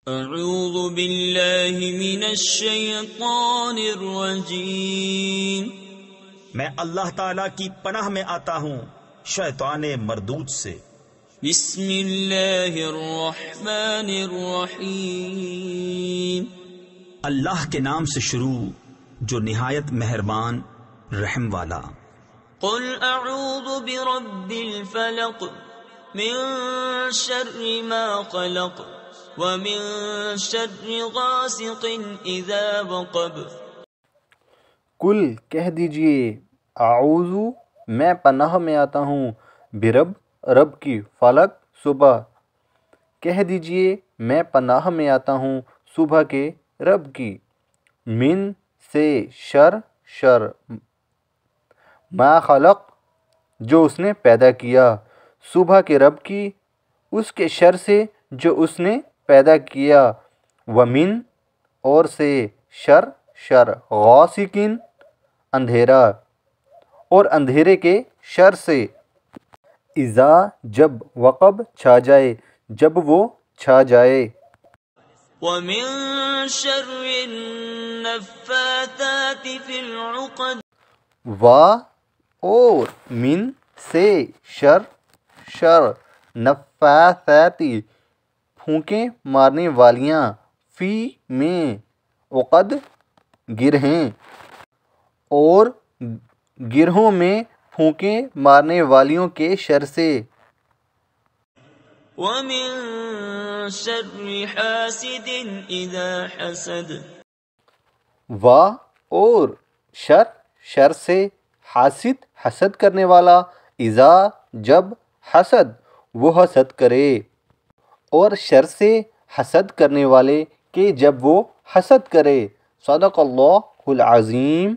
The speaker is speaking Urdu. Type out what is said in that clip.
اعوذ باللہ من الشیطان الرجیم، میں اللہ تعالیٰ کی پناہ میں آتا ہوں شیطان مردود سے۔ بسم اللہ الرحمن الرحیم، اللہ کے نام سے شروع جو نہایت مہربان رحم والا۔ قل اعوذ برب الفلق من شر ما خلق ومن شر غاسق اذا وقب۔ کل کہہ دیجئے، اعوذ میں پناہ میں آتا ہوں، برب رب کی، فلق صبح، کہہ دیجئے میں پناہ میں آتا ہوں صبح کے رب کی، من سے شر ما خلق جو اس نے پیدا کیا، صبح کے رب کی اس کے شر سے جو اس نے پیدا کیا، ومن اور سے شر غاسقین اندھیرا اور اندھیرے کے شر سے، اذا جب، وقب چھا جائے جب وہ چھا جائے، ومن شر النفاثات في العقد، اور من سے شر نفاثاتی پھونکیں مارنے والیاں، فی میں، عقد گرہیں، اور گرہوں میں پھونکیں مارنے والیوں کے شر سے، ومن شر حاسد اذا حسد، اور شر سے حسد کرنے والا، اذا جب، حسد وہ حسد کرے، اور شر سے حسد کرنے والے کے جب وہ حسد کرے۔ صدق اللہ العظیم۔